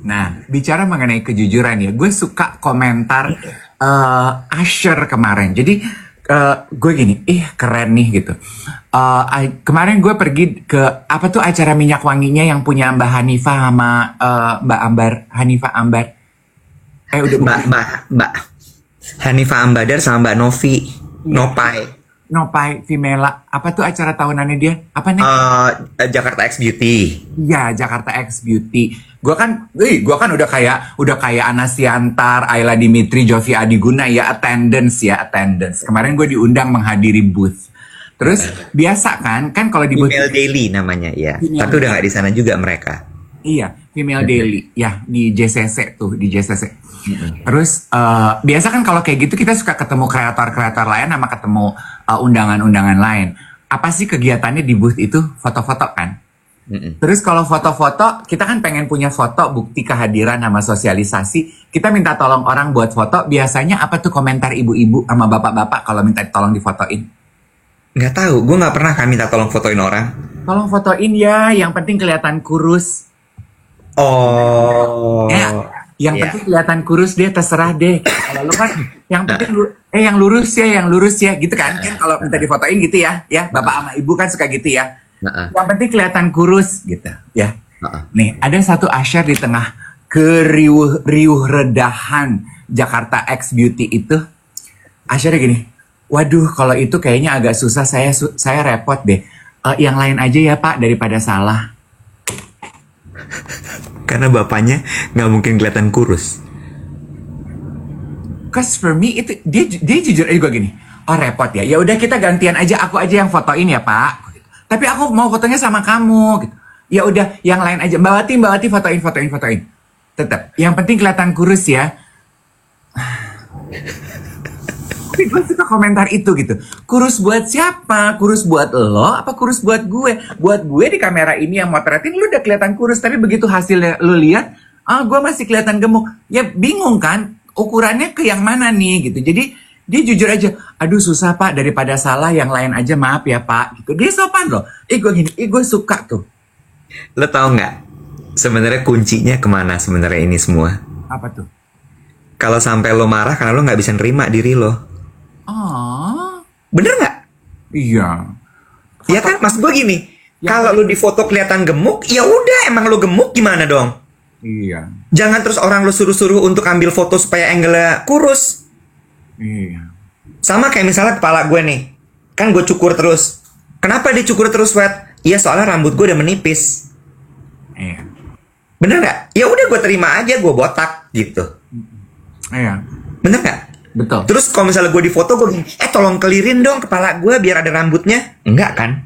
Nah, bicara mengenai kejujuran ya, gue suka komentar Usher kemarin. Jadi gue gini, ih keren nih gitu. Kemarin gue pergi ke apa tuh acara minyak wanginya yang punya Mbak Hanifah sama Mbak Ambar, Hanifah Ambar. Udah Mbak Hanifah Ambadar sama Mbak Novi Nopai. Nopai Vimela, apa tuh acara tahunannya dia? Apa nih? Jakarta X Beauty. Iya, Jakarta X Beauty. Gua kan udah kayak Ana Siantar, Ayla Dimitri, Jovi Adiguna ya attendance. Kemarin gue diundang menghadiri booth. Terus biasa kan kalau di booth Female Daily namanya ya. Tapi udah nggak di sana juga mereka. Iya, Female Daily ya di JCC tuh, di JCC. Terus biasa kan kalau kayak gitu kita suka ketemu kreator-kreator lain sama ketemu undangan-undangan lain. Apa sih kegiatannya di booth itu? Foto-foto kan? Terus kalau foto-foto, kita kan pengen punya foto bukti kehadiran sama sosialisasi. Kita minta tolong orang buat foto. Biasanya apa tuh komentar ibu-ibu sama bapak-bapak kalau minta tolong difotoin? Nggak tahu, gue nggak pernah kan minta tolong fotoin orang. Tolong fotoin ya, yang penting kelihatan kurus. Oh. Ya, yang penting kelihatan kurus deh, terserah deh. Kalau lu kan, yang penting yang lurus ya, gitu kan? Kan kalau minta difotoin gitu ya, bapak sama ibu kan suka gitu ya. Yang penting kelihatan kurus gitu, ya. Nih, ada satu Usher di tengah riuh redahan Jakarta X Beauty itu. Ushernya gini, waduh, kalau itu kayaknya agak susah, saya repot deh. Yang lain aja ya Pak, daripada salah. Karena bapaknya nggak mungkin kelihatan kurus. Cause for me itu dia jujur aja gue gini, oh repot ya. Ya udah kita gantian aja, aku aja yang fotoin ya Pak. Tapi aku mau fotonya sama kamu. Gitu. Ya udah, yang lain aja. Mbak Wati fotoin. Tetap, yang penting kelihatan kurus ya. Tapi gue suka komentar itu gitu. Kurus buat siapa? Kurus buat lo? Apa kurus buat gue? Buat gue di kamera ini yang motretin lu udah kelihatan kurus. Tapi begitu hasilnya lu lihat, gue masih kelihatan gemuk. Ya bingung kan? Ukurannya ke yang mana nih gitu. Jadi dia jujur aja, aduh susah Pak, daripada salah yang lain aja maaf ya Pak. Gitu. Dia sopan loh. Gue suka tuh. Lo tau nggak? Sebenarnya kuncinya kemana sebenarnya ini semua? Apa tuh? Kalau sampai lo marah karena lo nggak bisa nerima diri lo. Oh, bener nggak? Iya. Ya kan, mas gue gini. Kalau lo di foto kelihatan gemuk, ya udah emang lo gemuk gimana dong? Iya. Jangan terus orang lo suruh-suruh untuk ambil foto supaya angle-nya kurus. Iya. Sama kayak misalnya kepala gue nih, kan gue cukur terus. Kenapa dia cukur terus, Wet? Iya soalnya rambut gue udah menipis. Iya. Bener nggak? Ya udah gue terima aja, gue botak gitu. Iya. Bener nggak? Betul. Terus kalau misalnya gue di foto gue gini, tolong kelirin dong kepala gue biar ada rambutnya. Enggak kan?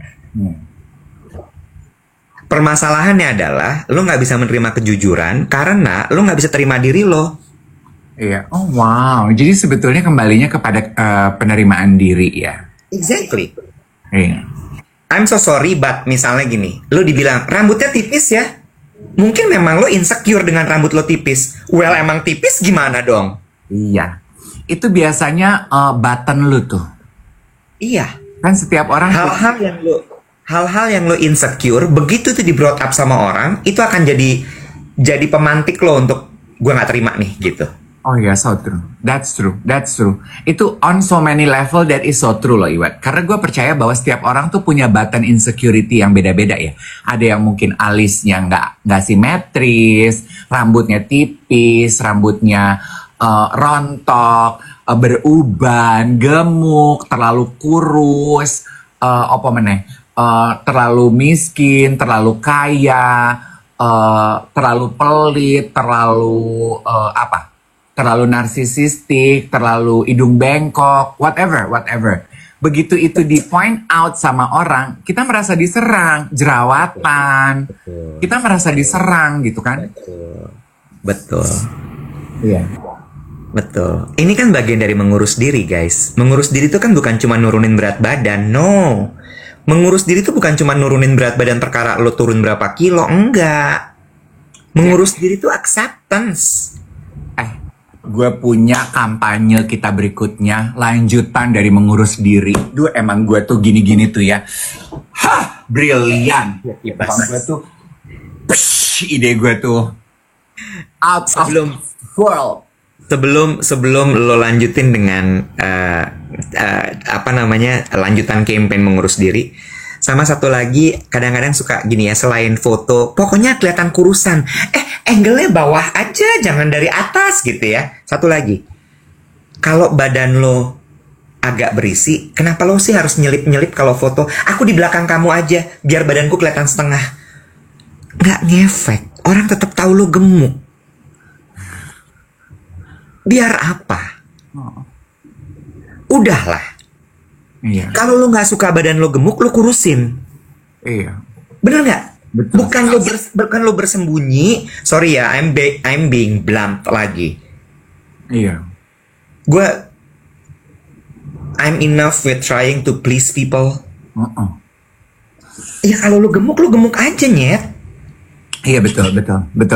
Permasalahannya adalah lo nggak bisa menerima kejujuran karena lo nggak bisa terima diri lo. Iya. Oh wow. Jadi sebetulnya kembalinya kepada penerimaan diri ya. Exactly. Iya. I'm so sorry, but misalnya gini, lo dibilang rambutnya tipis ya. Mungkin memang lo insecure dengan rambut lo tipis. Well, emang tipis gimana dong? Iya. Itu biasanya button lu tuh. Iya. Kan setiap orang hal-hal yang lo insecure, begitu tuh di brought up sama orang, itu akan jadi pemantik lo untuk gue nggak terima nih gitu. Oh ya, so true. That's true. Itu on so many level that is so true loh Iwat. Karena gue percaya bahwa setiap orang tuh punya button insecurity yang beda-beda ya. Ada yang mungkin alisnya nggak simetris, rambutnya tipis, rambutnya rontok, beruban, gemuk, terlalu kurus, terlalu miskin, terlalu kaya, terlalu pelit, terlalu narsisistik, terlalu hidung bengkok, whatever. Begitu itu di point out sama orang, kita merasa diserang, jerawatan, kita merasa diserang gitu kan? Betul. Iya. Betul. Ini kan bagian dari mengurus diri, guys. Mengurus diri itu kan bukan cuma nurunin berat badan, no. Mengurus diri itu bukan cuma nurunin berat badan perkara lo turun berapa kilo, enggak. Mengurus diri itu acceptance. Gue punya kampanye kita berikutnya, lanjutan dari mengurus diri. Duh, emang gue tuh gini-gini tuh ya. Brilian. Ide gue tuh. out Sebelum of world. sebelum lo lanjutin dengan apa namanya, lanjutan campaign mengurus diri, sama satu lagi, kadang-kadang suka gini ya, selain foto pokoknya kelihatan kurusan, angle-nya bawah aja, jangan dari atas gitu ya. Satu lagi, kalau badan lo agak berisi, kenapa lo sih harus nyelip-nyelip kalau foto? Aku di belakang kamu aja biar badanku kelihatan setengah. Nggak ngefek, orang tetap tahu lo gemuk. Biar apa? Udahlah. Iya. Kalau lo nggak suka badan lo gemuk, lo kurusin. Iya. Bener nggak? Betul. Bukan lo bersembunyi. Sorry ya, I'm being blunt lagi. Iya. I'm enough with trying to please people. Ya kalau lo gemuk aja, nyet. Iya, betul.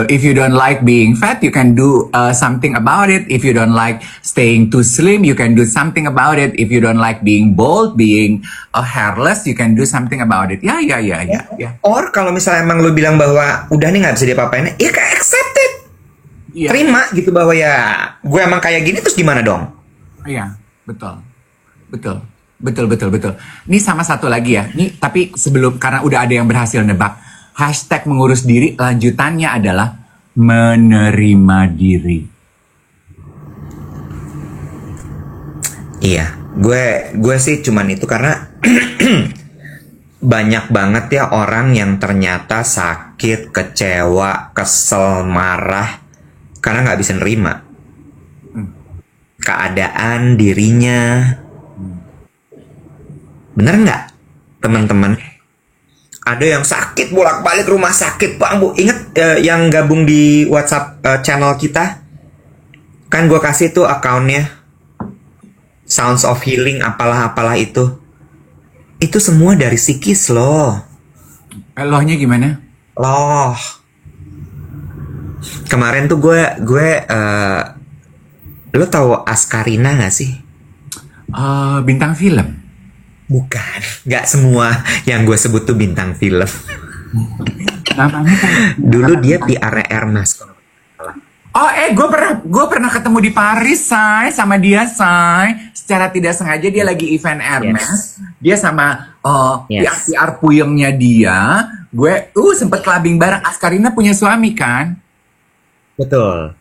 If you don't like being fat, you can do something about it. If you don't like staying too slim, you can do something about it. If you don't like being bald, being hairless, you can do something about it. Ya. Or kalau misalnya emang lo bilang bahwa udah nih nggak bisa diapa-apain, ya accept it. Iya. Terima gitu bahwa ya gue emang kayak gini, terus gimana dong? Iya, betul. Ini sama satu lagi ya. Ini tapi sebelum, karena udah ada yang berhasil nebak. Hashtag mengurus diri, lanjutannya adalah menerima diri. Iya, gue sih cuman itu karena banyak banget ya orang yang ternyata sakit, kecewa, kesel, marah karena nggak bisa nerima keadaan dirinya. Bener nggak, teman-teman? Ada yang sakit bolak-balik rumah sakit, Bang Bu. Ingat yang gabung di WhatsApp channel kita? Kan gue kasih tuh akunnya, Sounds of Healing, apalah itu. Itu semua dari psikis loh. Lohnya gimana? Loh. Kemarin tuh gue lo tahu Askarina gak sih? Bintang film. Bukan, nggak semua yang gue sebut tuh bintang film. Namanya kan dulu dia PR Hermes. Gue pernah ketemu di Paris, Say, sama dia, Say. Secara tidak sengaja dia lagi event Hermes. Yes. Dia sama PR puyengnya dia. Gue sempet clubbing bareng. Askarina punya suami kan? Betul.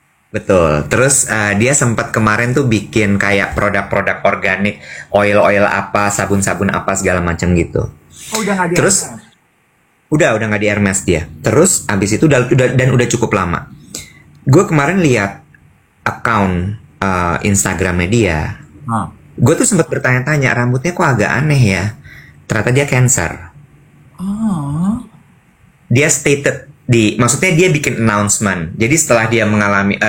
Terus dia sempat kemarin tuh bikin kayak produk-produk organik, oil apa, sabun-sabun apa segala macam gitu. Udah nggak di Terus Hermes? udah nggak di Hermes dia. Terus abis itu udah cukup lama. Gue kemarin lihat account Instagramnya dia. Gue tuh sempat bertanya-tanya, rambutnya kok agak aneh ya. Ternyata dia cancer. Dia stated maksudnya dia bikin announcement. Jadi setelah dia mengalami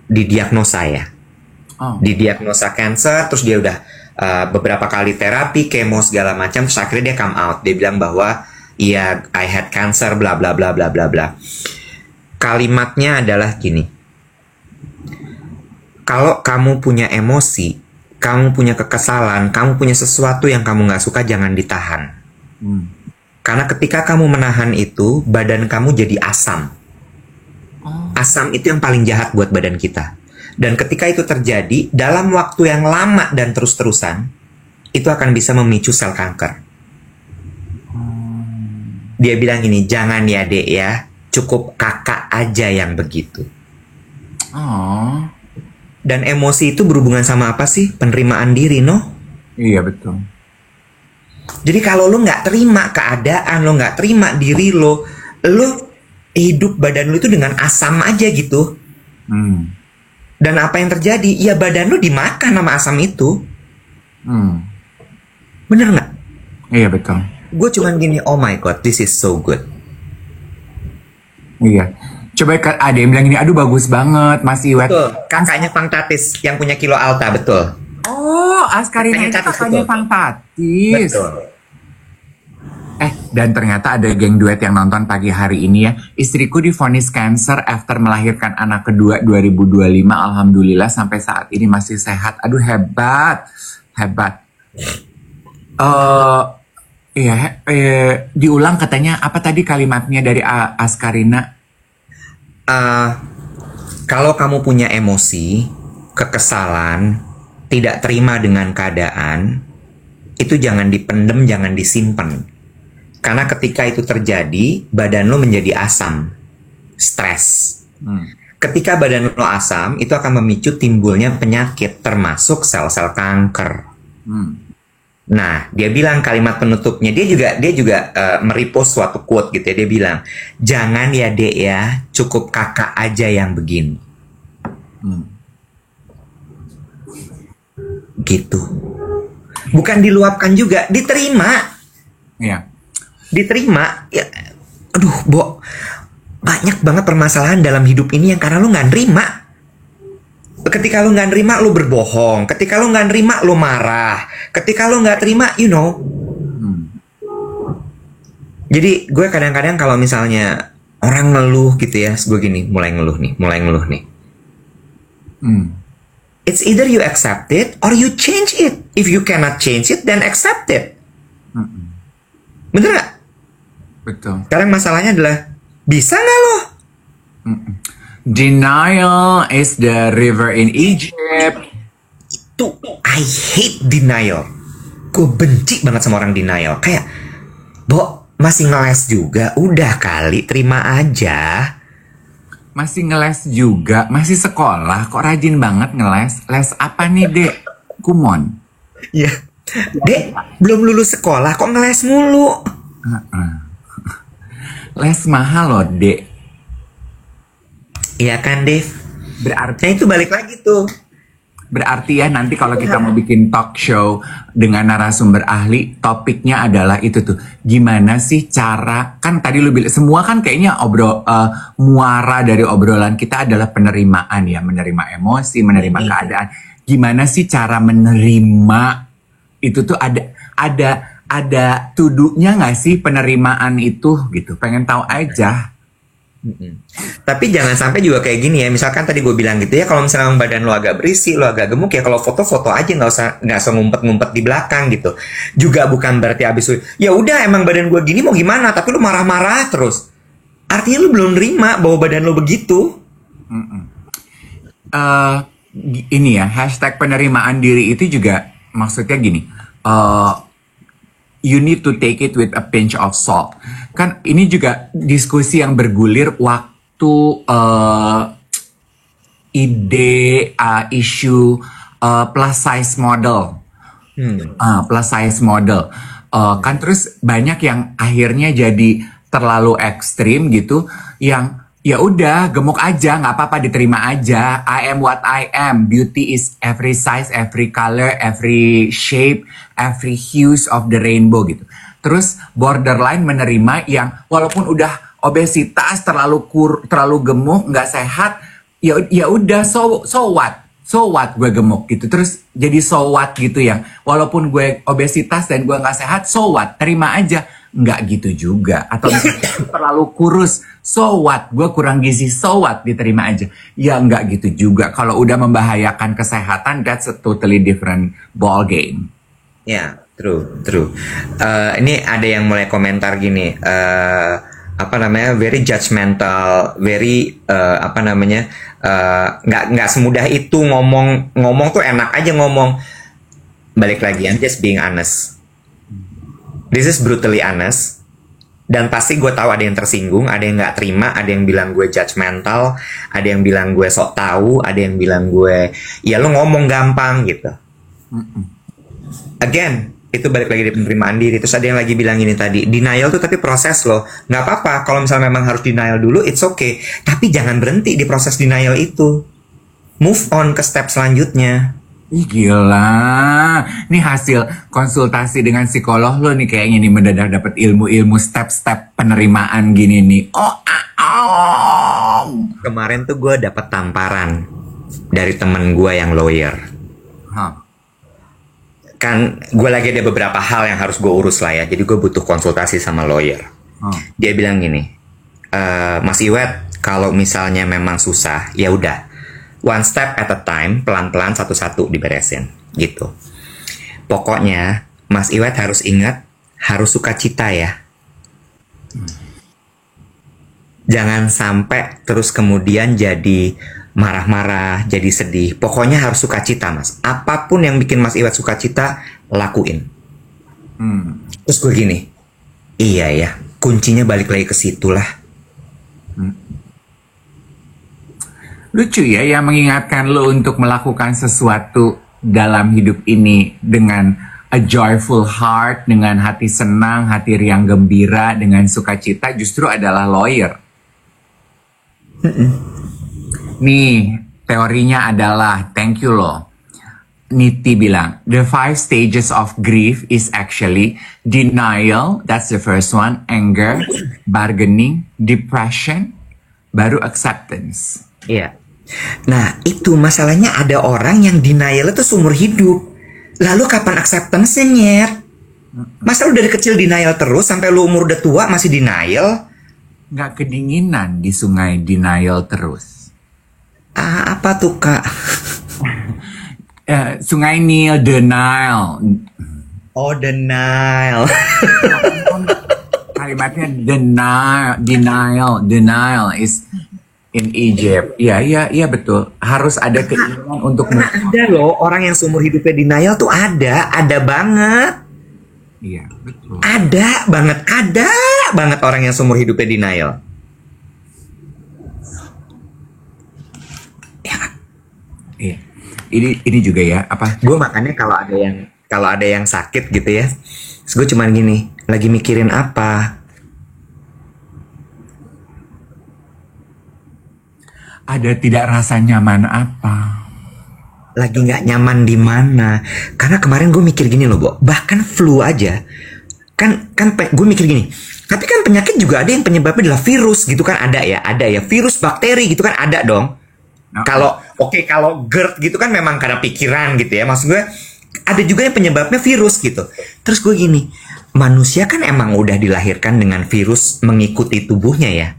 didiagnosa ya. Didiagnosa cancer, terus dia udah beberapa kali terapi, kemo segala macam, terus akhirnya dia come out. Dia bilang bahwa iya, I had cancer, bla bla bla bla bla bla. Kalimatnya adalah gini. Kalau kamu punya emosi, kamu punya kekesalan, kamu punya sesuatu yang kamu nggak suka, jangan ditahan. Karena ketika kamu menahan itu, badan kamu jadi asam. Asam itu yang paling jahat buat badan kita. Dan ketika itu terjadi, dalam waktu yang lama dan terus-terusan, itu akan bisa memicu sel kanker. Dia bilang gini, jangan ya dek ya, cukup kakak aja yang begitu. Dan emosi itu berhubungan sama apa sih? Penerimaan diri, no? Iya, betul. Jadi kalau lo nggak terima keadaan, lo nggak terima diri lo hidup badan lo itu dengan asam aja gitu. Dan apa yang terjadi? Ya badan lo dimakan sama asam itu. Bener nggak? Iya, betul. Gue cuman gini, oh my god, this is so good. Iya. Coba ada yang bilang gini, aduh bagus banget Mas Iwet. Betul, kakaknya Fang Tatis yang punya Kilo Alta, betul. Askarina itu kakaknya Fang Tatis. Betul. Dan ternyata ada geng duet yang nonton pagi hari ini ya. Istriku divonis cancer after melahirkan anak kedua 2025. Alhamdulillah sampai saat ini masih sehat. Aduh hebat. Iya, diulang katanya apa tadi kalimatnya dari Askarina? Kalau kamu punya emosi, kekesalan, tidak terima dengan keadaan, itu jangan dipendem, jangan disimpan. Karena ketika itu terjadi, badan lo menjadi asam, stres. Ketika badan lo asam, itu akan memicu timbulnya penyakit, termasuk sel-sel kanker. Nah, dia bilang kalimat penutupnya, dia juga merepost suatu quote gitu ya. Dia bilang, jangan ya dek ya, cukup kakak aja yang begini. Gitu. Bukan diluapkan juga, diterima. Iya. Diterima. Ya, aduh, Bo, banyak banget permasalahan dalam hidup ini yang karena lo nggak nerima. Ketika lo nggak nerima, lo berbohong. Ketika lo nggak nerima, lo marah. Ketika lo nggak terima, you know. Jadi gue kadang-kadang kalau misalnya orang ngeluh gitu ya, gue gini, mulai ngeluh nih. It's either you accept it or you change it. If you cannot change it, then accept it. Bener gak? Betul. Sekarang masalahnya adalah, bisa nggak lo? Denial is the river in Egypt. Tuh, I hate denial. Gue benci banget sama orang denial. Kayak, Bo, masih ngeles juga. Udah kali, terima aja. Masih ngeles juga, masih sekolah. Kok rajin banget ngeles? Les apa nih, Dek? Kumon. Iya. Dek, belum lulus sekolah, kok ngeles mulu? Les mahal loh, Dek. Iya kan, Dev? Berarti Nah, itu balik lagi tuh. Berarti ya nanti kalau kita mau bikin talk show dengan narasumber ahli, topiknya adalah itu tuh. Gimana sih cara, kan tadi lu bilang, semua kan kayaknya muara dari obrolan kita adalah penerimaan ya. Menerima emosi, menerima keadaan. Gimana sih cara menerima itu tuh ada tuduhnya nggak sih penerimaan itu gitu. Pengen tahu aja. Tapi jangan sampai juga kayak gini ya. Misalkan tadi gue bilang gitu ya, kalau misalnya badan lo agak berisi, lo agak gemuk ya, kalau foto-foto aja, nggak usah ngumpet-ngumpet di belakang gitu. Juga bukan berarti abis itu, ya udah emang badan gue gini mau gimana, tapi lo marah-marah terus. Artinya lo belum nerima bahwa badan lo begitu. Ini ya, hashtag penerimaan diri itu juga maksudnya gini. You need to take it with a pinch of salt. Kan ini juga diskusi yang bergulir waktu isu plus size model. Plus size model. Kan terus banyak yang akhirnya jadi terlalu ekstrim gitu, yang ya udah gemuk aja, nggak apa-apa, diterima aja. I am what I am. Beauty is every size, every color, every shape, every hues of the rainbow gitu. Terus borderline menerima yang walaupun udah obesitas, terlalu gemuk, nggak sehat, ya udah, so what gue gemuk gitu. Terus jadi so what gitu, yang walaupun gue obesitas dan gue nggak sehat, so what, terima aja. Nggak gitu juga. Atau misalnya terlalu kurus, so what, gue kurang gizi, so what, diterima aja. Ya nggak gitu juga. Kalau udah membahayakan kesehatan, that's a totally different ball game. Ya, true. Ini ada yang mulai komentar gini, very judgmental, very nggak semudah itu ngomong tuh enak aja ngomong. Balik lagi, I'm just being honest. This is brutally honest. Dan pasti gue tahu ada yang tersinggung, ada yang nggak terima, ada yang bilang gue judgmental, ada yang bilang gue sok tahu, ada yang bilang gue, ya lo ngomong gampang gitu. Again, itu balik lagi di penerimaan diri. Terus ada yang lagi bilang ini tadi, denial tuh tapi proses loh. Nggak apa-apa, kalau misalnya memang harus denial dulu, it's okay. Tapi jangan berhenti di proses denial itu. Move on ke step selanjutnya. Ih gila, ini hasil konsultasi dengan psikolog lo nih kayaknya nih, mendadak dapat ilmu-ilmu step-step penerimaan gini nih. Kemarin tuh gue dapat tamparan dari temen gue yang lawyer. Kan gue lagi ada beberapa hal yang harus gue urus lah ya, jadi gue butuh konsultasi sama lawyer. Dia bilang gini, Mas Iwet, kalau misalnya memang susah, ya udah. One step at a time, pelan-pelan satu-satu diberesin, gitu. Pokoknya, Mas Iwet harus ingat, harus sukacita ya. Jangan sampai terus kemudian jadi marah-marah, jadi sedih. Pokoknya harus sukacita, Mas. Apapun yang bikin Mas Iwat sukacita, lakuin. Terus gue gini, iya ya, kuncinya balik lagi ke situ lah. Lucu ya, yang mengingatkan lo untuk melakukan sesuatu dalam hidup ini dengan a joyful heart, dengan hati senang, hati riang gembira, dengan sukacita, justru adalah lawyer. Nih, teorinya adalah, thank you loh. Niti bilang, the 5 stages of grief is actually denial, that's the first one, anger, bargaining, depression, baru acceptance. Iya. Nah, itu masalahnya ada orang yang denial itu seumur hidup. Lalu kapan acceptance-nya, Nyet? Masa lu dari kecil denial terus sampai lu umur udah tua masih denial? Nggak kedinginan di sungai denial terus. Apa tuh, Kak? Sungai Nil, denial. Oh, denial. Kalimatnya denial is in Egypt. Iya betul. Harus ada keinginan untuk ada loh orang yang seumur hidupnya denial tuh ada banget. Iya, betul. Ada banget orang yang seumur hidupnya denial. Ya. Iya. Ini juga ya, apa? Gue makanya kalau ada yang sakit gitu ya, gue cuman gini, lagi mikirin apa? Ada tidak rasa nyaman apa? Lagi nggak nyaman di mana? Karena kemarin gue mikir gini loh, Bo. Bahkan flu aja, kan gue mikir gini. Tapi kan penyakit juga ada yang penyebabnya adalah virus gitu kan, ada ya virus, bakteri gitu kan ada dong. Kalau GERD gitu kan memang karena pikiran gitu ya. Maksud gue ada juga yang penyebabnya virus gitu. Terus gue gini, manusia kan emang udah dilahirkan dengan virus mengikuti tubuhnya ya.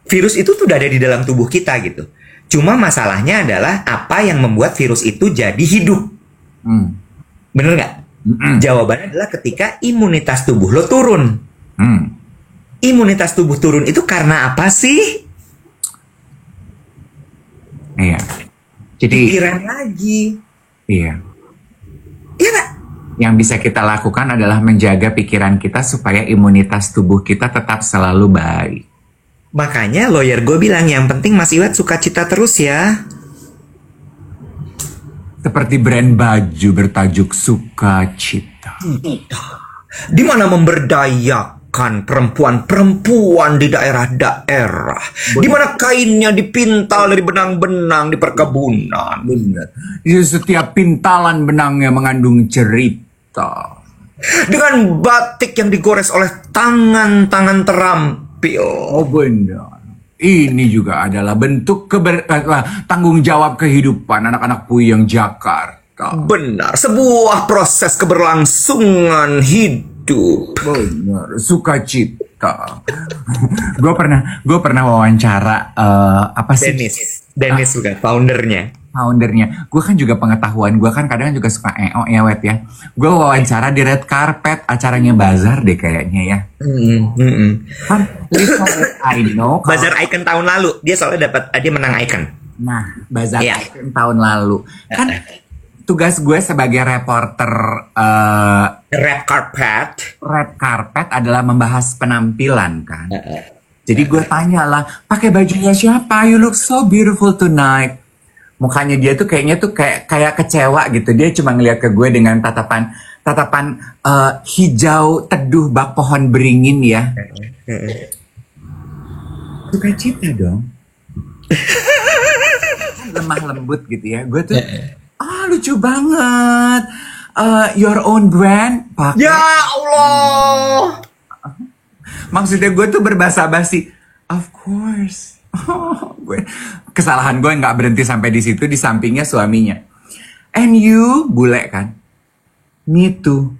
Virus itu sudah ada di dalam tubuh kita gitu. Cuma masalahnya adalah apa yang membuat virus itu jadi hidup. Bener nggak? Jawabannya adalah ketika imunitas tubuh lo turun. Imunitas tubuh turun itu karena apa sih? Iya. Jadi pikiran lagi. Iya. Iya nggak? Yang bisa kita lakukan adalah menjaga pikiran kita supaya imunitas tubuh kita tetap selalu baik. Makanya lawyer gue bilang yang penting Mas Iwat sukacita terus ya. Seperti brand baju bertajuk Sukacita. Di mana memberdayakan perempuan-perempuan di daerah-daerah. Di mana kainnya dipintal dari benang-benang di perkebunan. Benar. Di setiap pintalan benangnya mengandung cerita. Dengan batik yang digores oleh tangan-tangan terampil. Oh benar. Ini juga adalah bentuk tanggung jawab kehidupan anak-anak Puyeng Jakarta. Benar, sebuah proses keberlangsungan hidup. Benar, sukacita. Gue pernah wawancara apa sih? Dennis bukan foundernya. Gue kan juga pengetahuan gue kan kadang juga suka ya Wet ya. Gue wawancara di red carpet acaranya Bazar deh kayaknya ya. Kan I know. Bazar Icon tahun lalu dia soalnya dia menang Icon. Nah Bazar Icon tahun lalu kan tugas gue sebagai reporter red carpet adalah membahas penampilan kan. Jadi gue tanya lah pakai bajunya siapa? You look so beautiful tonight. Mukanya dia tuh kayaknya tuh kayak kecewa gitu. Dia cuma ngeliat ke gue dengan tatapan hijau teduh bak pohon beringin ya. Sukacita dong. Lemah lembut gitu ya. Gue tuh lucu banget. Your own brand pakai. Ya Allah. Maksudnya gue tuh berbahasa basi. Of course. Kesalahan gue nggak berhenti sampai di situ, di sampingnya suaminya. And you, bule kan? Me too.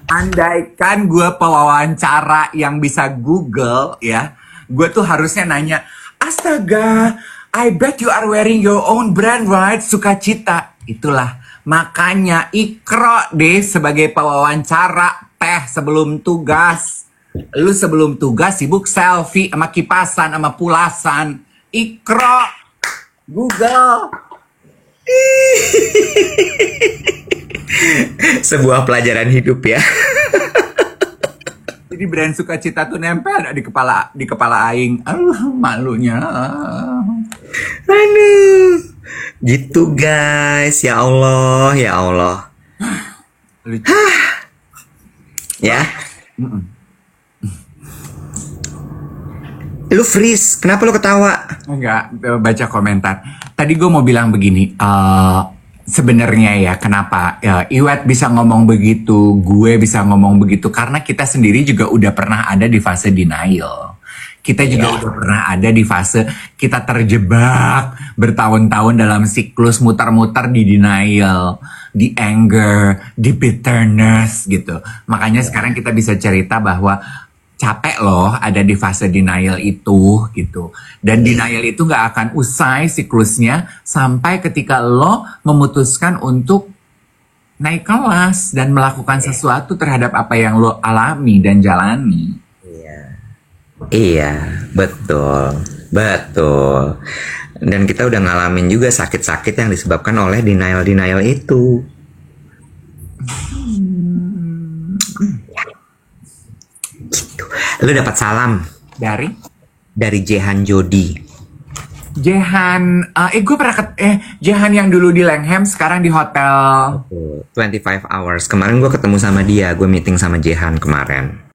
Andaikan gue pewawancara yang bisa Google ya, gue tuh harusnya nanya, astaga, I bet you are wearing your own brand right, Sukacita. Itulah Makanya ikro deh sebagai pewawancara teh sebelum tugas. Lu sebelum tugas sibuk selfie sama kipasan sama pulasan. Ikro Google. Sebuah pelajaran hidup ya. Jadi brand sukacita tuh nempel di kepala aing. Malunya. Aduh. Gitu guys, ya Allah, ya Allah. Ya. Lu freeze, kenapa lu ketawa? Enggak, baca komentar. Tadi gue mau bilang begini, sebenarnya ya kenapa Iwet bisa ngomong begitu, gue bisa ngomong begitu, karena kita sendiri juga udah pernah ada di fase denial. Kita juga udah pernah ada di fase kita terjebak bertahun-tahun dalam siklus muter-muter di denial, di anger, di bitterness gitu. Makanya sekarang kita bisa cerita bahwa capek loh ada di fase denial itu gitu. Dan denial itu gak akan usai siklusnya sampai ketika lo memutuskan untuk naik kelas dan melakukan sesuatu terhadap apa yang lo alami dan jalani. Iya, betul, betul. Dan kita udah ngalamin juga sakit-sakit yang disebabkan oleh denial-denial itu. Gitu. Lu dapat salam dari Jehan Jody. Jehan, gue pernah Jehan yang dulu di Langham sekarang di hotel 25 hours. Kemarin gue ketemu sama dia, gue meeting sama Jehan kemarin.